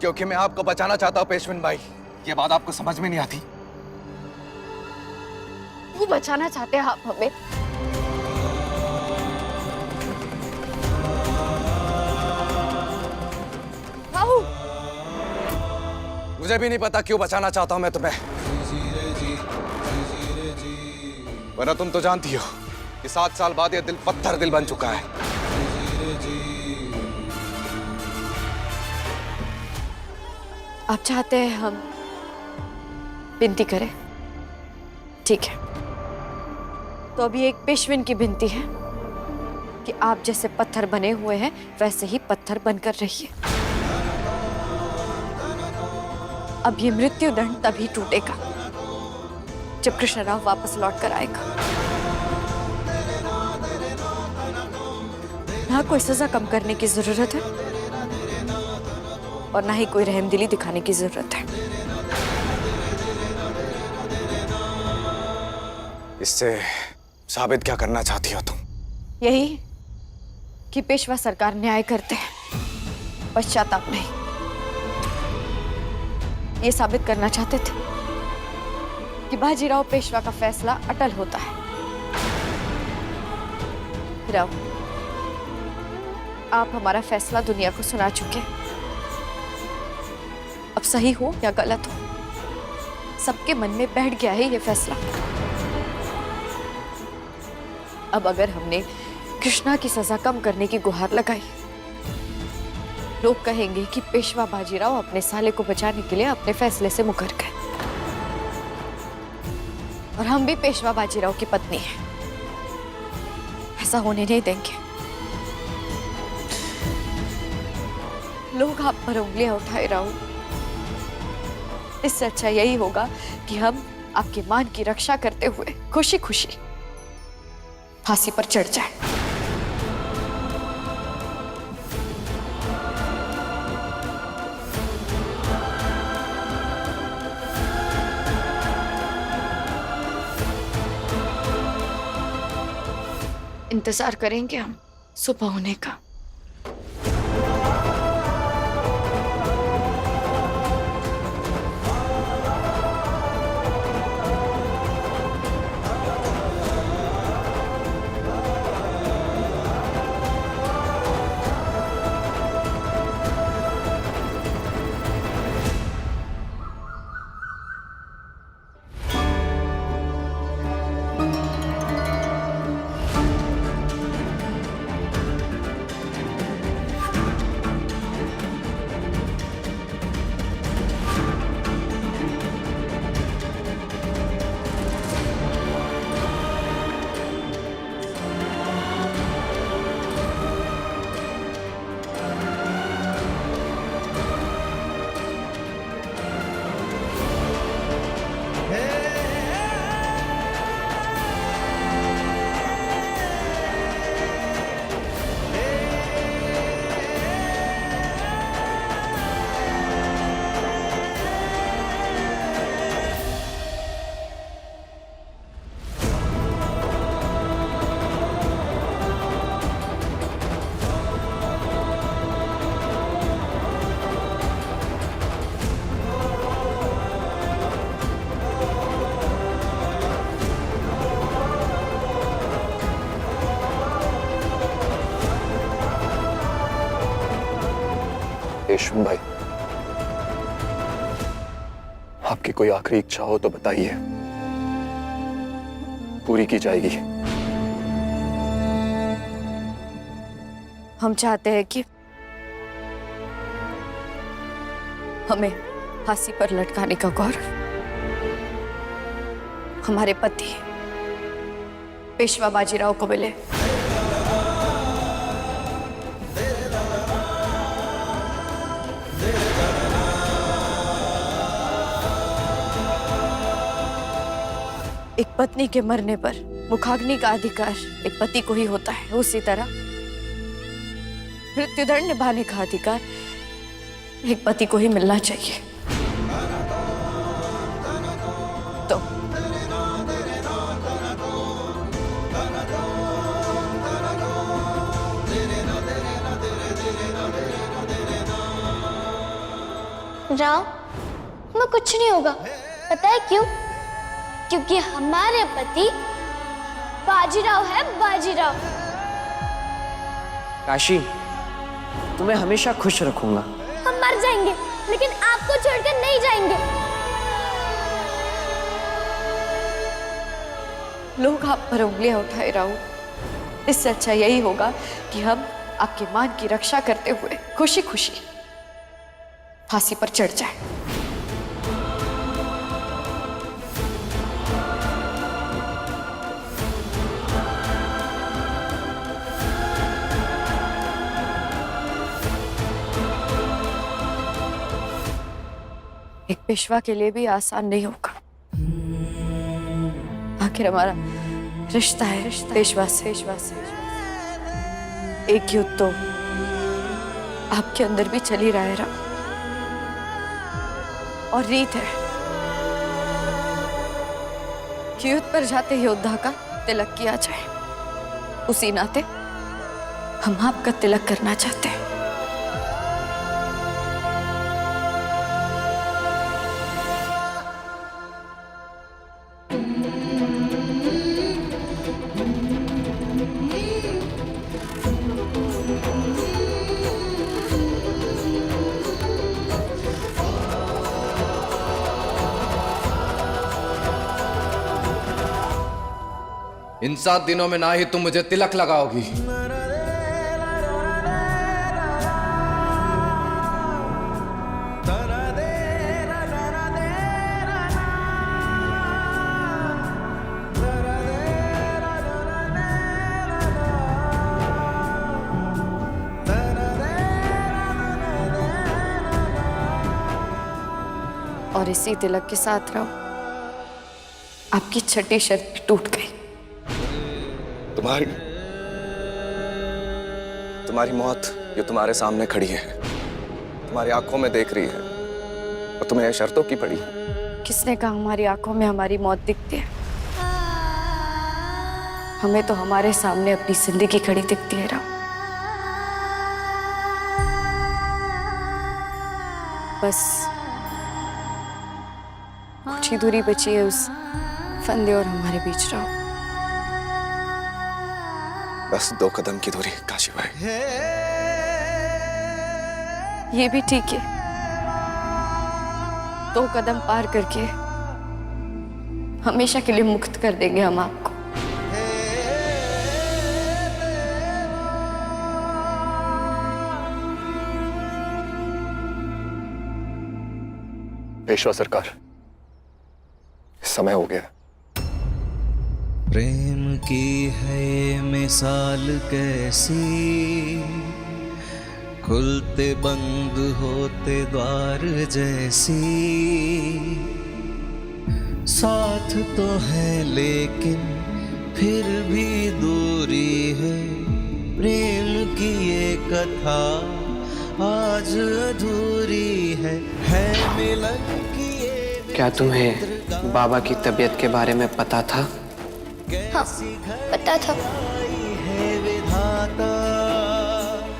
क्योंकि मैं आपको बचाना चाहता हूँ पेशविन भाई। ये बात आपको समझ में नहीं आती। क्यों बचाना चाहते हैं आप हमें? बाबू, मुझे भी नहीं पता क्यों बचाना चाहता हूं मैं तुम्हें, वरना तुम तो जानती हो कि 7 साल बाद ये दिल पत्थर दिल बन चुका है। आप चाहते हैं हम विनती करें? ठीक है, तो अभी एक पेशविन की विनती है कि आप जैसे पत्थर बने हुए हैं वैसे ही पत्थर बनकर रहिए। अब ये मृत्यु दंड तभी टूटेगा जब कृष्णराव वापस लौट कर आएगा। ना कोई सजा कम करने की जरूरत है और ना ही कोई रहमदिली दिखाने की जरूरत है। इससे साबित क्या करना चाहती हो तुम? यही कि पेशवा सरकार न्याय करते हैं, पश्चाताप नहीं। ये साबित करना चाहते थे कि बाजीराव पेशवा का फैसला अटल होता है। राव, आप हमारा फैसला दुनिया को सुना चुके हैं। अब सही हो या गलत हो, सबके मन में बैठ गया है ये फैसला। अब अगर हमने कृष्णा की सजा कम करने की गुहार लगाई, लोग कहेंगे कि पेशवा बाजीराव अपने साले को बचाने के लिए अपने फैसले से मुकर गए। और हम भी पेशवा बाजीराव की पत्नी हैं, ऐसा होने नहीं देंगे। लोग आप पर उंगलियां उठाए राव। इससे अच्छा यही होगा कि हम आपके मान की रक्षा करते हुए खुशी खुशी फांसी पर चढ़ जाए। इंतजार करेंगे हम सुबह होने का। पेशविन भाई, आपकी कोई आखिरी इच्छा हो तो बताइए, पूरी की जाएगी। हम चाहते हैं कि हमें फांसी पर लटकाने का गौरव हमारे पति पेशवा बाजीराव को मिले। एक पत्नी के मरने पर मुखाग्नि का अधिकार एक पति को ही होता है, उसी तरह मृत्युदंड निभाने का अधिकार एक पति को ही मिलना चाहिए। तो राव, हमें कुछ नहीं होगा। पता है क्यों? क्योंकि हमारे पति बाजीराव है, बाजीराव। काशी, तुम्हें हमेशा खुश रखूंगा। हम मर जाएंगे लेकिन आपको छोड़कर नहीं जाएंगे। लोग आप पर उंगलियां उठाए राहु, इससे अच्छा यही होगा कि हम आपके मान की रक्षा करते हुए खुशी खुशी फांसी पर चढ़ जाए। एक पेशवा के लिए भी आसान नहीं होगा। आखिर हमारा रिश्ता है पेशवा से। एक युद्ध तो आपके अंदर भी चल ही रहा है राम, और रीत है कि युद्ध पर जाते ही योद्धा का तिलक किया जाए। उसी नाते हम आपका तिलक करना चाहते हैं। इन 7 दिनों में ना ही तुम मुझे तिलक लगाओगी, और इसी तिलक के साथ रहो आपकी छठी शर्त भी टूट गई। तुम्हारी मौत जो तुम्हारे सामने खड़ी है, तुम्हारी आंखों में देख रही है, और तुम्हें शर्तों की पड़ी। किसने कहा हमारी आंखों में हमारी मौत दिखती है? हमें तो हमारे सामने अपनी जिंदगी खड़ी दिखती है राम। बस कुछ ही दूरी बची है उस फंदे और हमारे बीच रहो। बस 2 कदम की दूरी काशी भाई। ये भी ठीक है, 2 कदम पार करके हमेशा के लिए मुक्त कर देंगे हम आपको। पेशवा सरकार, समय हो गया। प्रेम की है मिसाल कैसी, खुलते बंद होते द्वार जैसी। साथ तो है लेकिन फिर भी दूरी है, प्रेम की ये कथा आज अधूरी है मिलन की ये। क्या तुम्हें बाबा की तबीयत के बारे में पता था? हाँ, पता था। है विधाता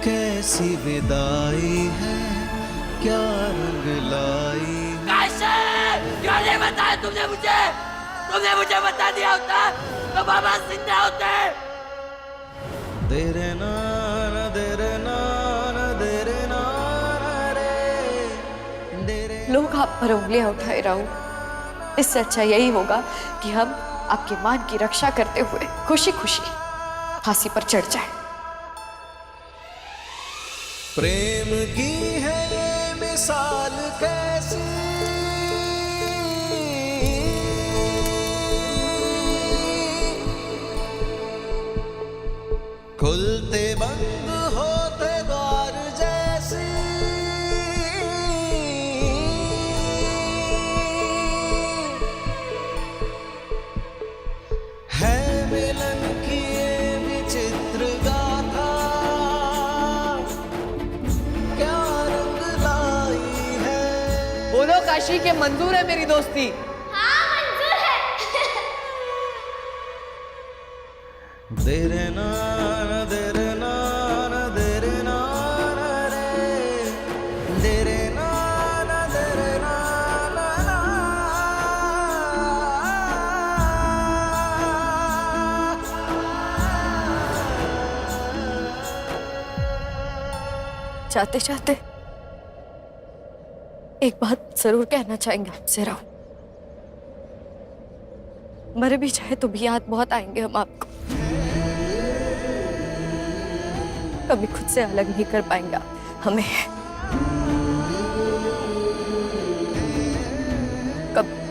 कैसी विदाई है, क्या रंग लाई। क्यों नहीं बताया तुमने मुझे? तुमने मुझे बता दिया होता तो बाबा जिंदा होते। तेरे नाना तेरे नाना तेरे नाना रे तेरे। लोग आप पर उंगलियां उठाए राहु, इससे अच्छा यही होगा कि हम आपके मान की रक्षा करते हुए खुशी खुशी फांसी पर चढ़ जाए। प्रेम की है ये मिसाल कैसी, खुलते बंद होते द्वार जैसी। है मिलन की ये विचित्र गाथा, क्या रंग लाई है। बोलो काशी के मंजूर है मेरी दोस्ती? हाँ, मंजूर है। तेरे नाना तेरे नाना तेरे नाना रे तेरे नाना तेरे जाते जाते एक बात जरूर कहना चाहेंगे आपसे राव। मर भी जाए तो भी याद बहुत आएंगे हम आपको। कभी खुद से अलग नहीं कर पाएंगे आप हमें।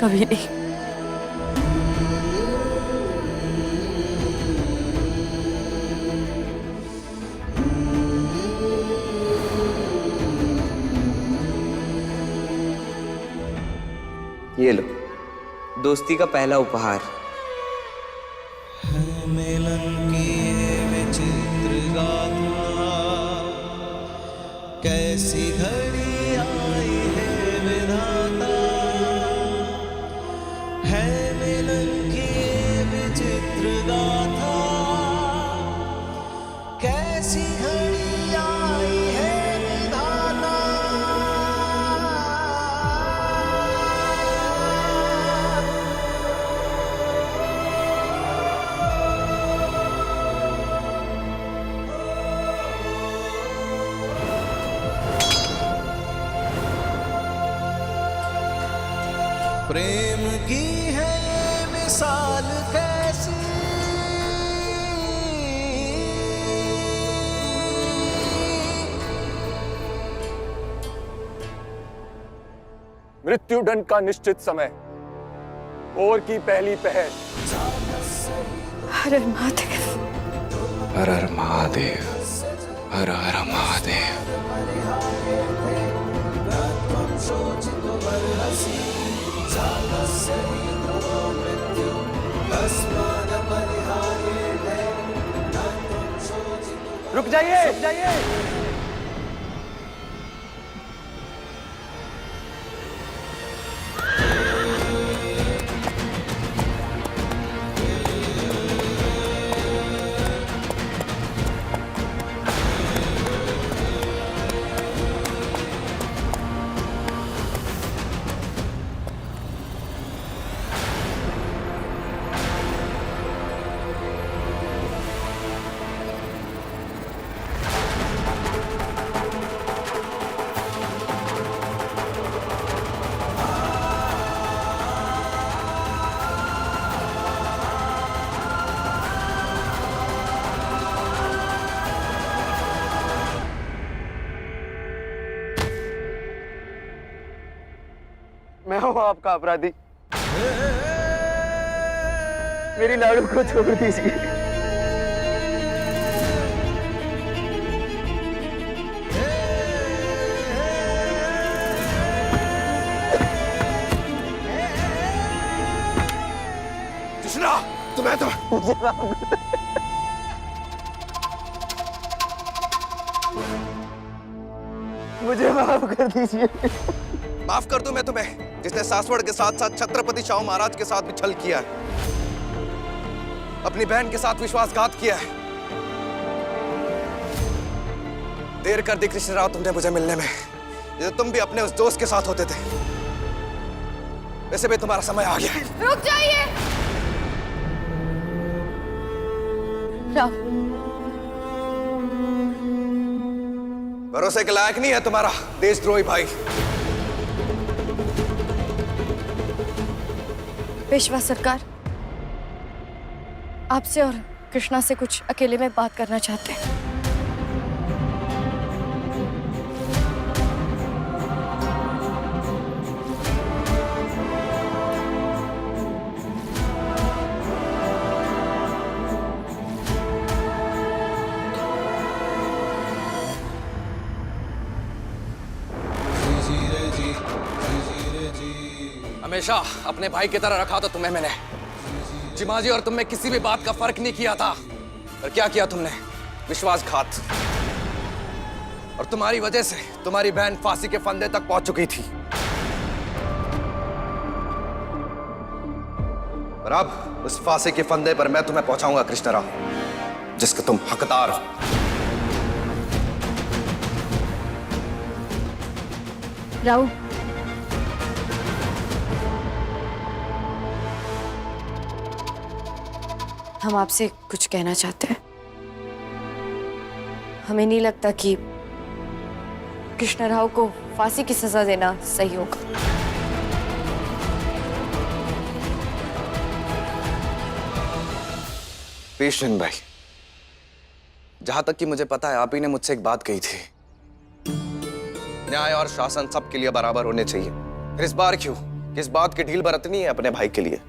कभी नहीं। ये लो, दोस्ती का पहला उपहार। मिलन की ये विचित्र गाथा, कैसी घड़ी आई है विधाता। है मिलन की ये विचित्र गाथा, कैसी घड़ी आई है विधाता। प्रेम की है ये मिसाल कैसी, मृत्युदंड का निश्चित समय, भोर की पहली पहर। हर हर महादेव। हर हर महादेव, हर हर महादेव। रुक जाइए, रुक जाइए। मैं हूं आपका अपराधी। मेरी लाडू को छोड़ दीजिए। कृष्णा, तुम्हें तो मुझे माफ कर दीजिए। माफ कर दूं मैं तुम्हें, जिसने सासवड़ के साथ साथ छत्रपति शाहू महाराज के साथ भी छल किया है, अपनी बहन के साथ विश्वासघात किया है। देर कर दी कृष्णराव तुमने मुझे मिलने में, जैसे तुम भी अपने उस दोस्त के साथ होते थे, वैसे भी तुम्हारा समय आ गया। रुक जाइए राव। भरोसे के लायक नहीं है तुम्हारा देशद्रोही भाई। पेशवा सरकार, आपसे और कृष्णा से कुछ अकेले में बात करना चाहते हैं। हमेशा अपने भाई की तरह रखा था तुम्हें मैंने। जिमाजी और तुम में किसी भी बात का फर्क नहीं किया था, पर क्या किया तुमने? विश्वासघात। और तुम्हारी वजह से तुम्हारी बहन फांसी के फंदे तक पहुंच चुकी थी। और अब उस फांसी के फंदे पर मैं तुम्हें पहुंचाऊंगा कृष्णराव, जिसके तुम हकदार हो। राव, हम आपसे कुछ कहना चाहते हैं। हमें नहीं लगता कि कृष्ण राव को फांसी की सजा देना सही होगा। पेशवेन भाई, जहां तक कि मुझे पता है आप ही ने मुझसे एक बात कही थी, न्याय और शासन सबके लिए बराबर होने चाहिए। फिर इस बार क्यों किस बात की ढील बरतनी है अपने भाई के लिए?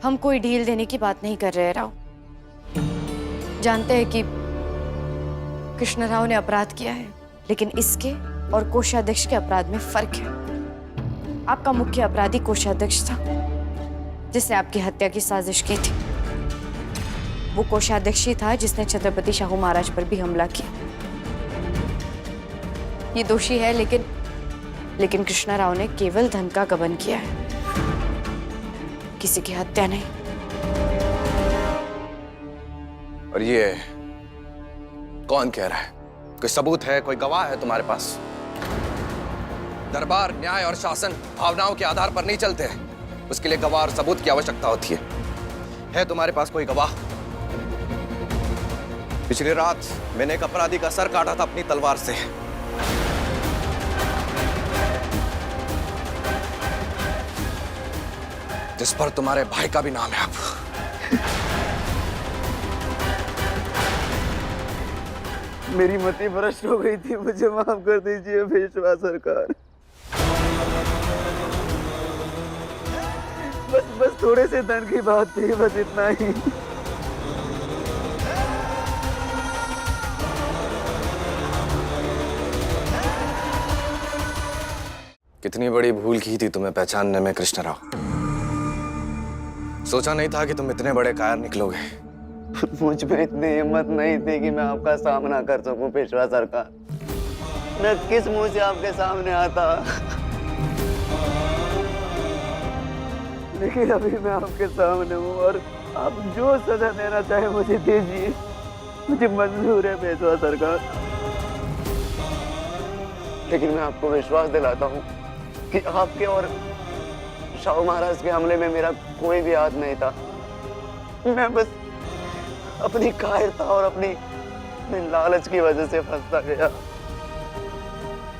हम कोई ढील देने की बात नहीं कर रहे राव। जानते हैं कि कृष्ण राव ने अपराध किया है, लेकिन इसके और कोषाध्यक्ष के अपराध में फर्क है। आपका मुख्य अपराधी कोषाध्यक्ष था, जिसने आपकी हत्या की साजिश की थी। वो कोषाध्यक्ष ही था जिसने छत्रपति शाहू महाराज पर भी हमला किया। ये दोषी है, लेकिन कृष्णा राव ने केवल धन का गबन किया है, किसी की हत्या नहीं। और ये कौन कह रहा है? कोई सबूत है, कोई गवाह है तुम्हारे पास? दरबार, न्याय और शासन भावनाओं के आधार पर नहीं चलते हैं। उसके लिए गवाह और सबूत की आवश्यकता होती है तुम्हारे पास कोई गवाह? पिछली रात मैंने एक अपराधी का सर काटा था अपनी तलवार से। जिस पर तुम्हारे भाई का भी नाम है। अब मेरी मति भ्रष्ट हो गई थी, मुझे माफ कर दीजिए पेशवा सरकार। बस थोड़े से धन की बात थी, बस इतना ही। कितनी बड़ी भूल की थी तुम्हें पहचानने में कृष्ण राव। सोचा नहीं था कि तुम इतने बड़े कायर निकलोगे। मुझ में इतनी हिम्मत नहीं थी कि मैं आपका सामना कर सकूं पेशवा सरकार। मैं किस मुंह से आपके सामने आता। लेकिन अभी मैं आपके सामने हूँ और आप जो सजा देना चाहे मुझे दीजिए, मुझे मंजूर है पेशवा सरकार। लेकिन मैं आपको विश्वास दिलाता हूँ कि आपके और शाहू महाराज के हमले में मेरा कोई भी हाथ नहीं था। मैं बस अपनी कायरता और अपनी लालच की वजह से फंसता गया।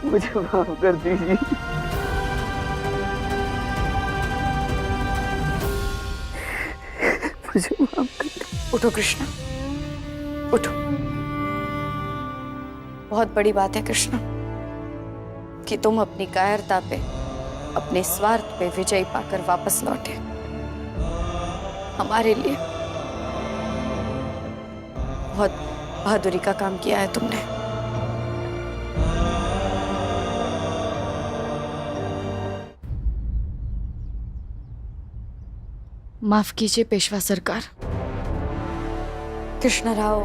मुझे माफ कर दीजिए। मुझे माफ कर दीजिए। उठो कृष्णा, उठो। बहुत बड़ी बात है कृष्णा कि तुम अपनी कायरता पे, अपने स्वार्थ पे विजय पाकर वापस लौटे। हमारे लिए बहुत बहादुरी का काम किया है तुमने। माफ कीजिए पेशवा सरकार। कृष्ण राव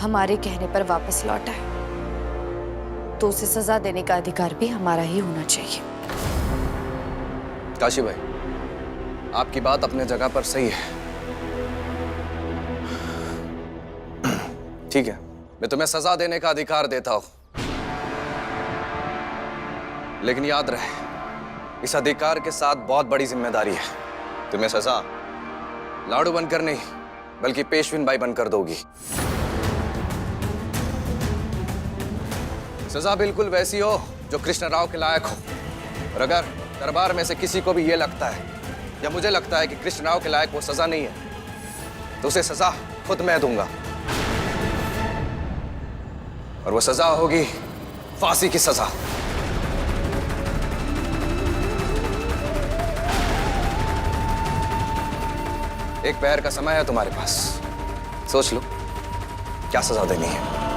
हमारे कहने पर वापस लौटा है, तो उसे सजा देने का अधिकार भी हमारा ही होना चाहिए। काशी भाई, आपकी बात अपने जगह पर सही है। ठीक है, मैं तुम्हें सजा देने का अधिकार देता हूं, लेकिन याद रहे इस अधिकार के साथ बहुत बड़ी जिम्मेदारी है। तुम्हें सजा लाड़ू बनकर नहीं, बल्कि पेशवीन बाई बनकर दोगी। सजा बिल्कुल वैसी हो जो कृष्ण राव के लायक हो। और अगर दरबार में से किसी को भी ये लगता है या मुझे लगता है कि कृष्ण राव के लायक वो सजा नहीं है, तो उसे सजा खुद मैं दूंगा। और वो सजा होगी फांसी की सजा। एक पैर का समय है तुम्हारे पास, सोच लो क्या सजा देनी है।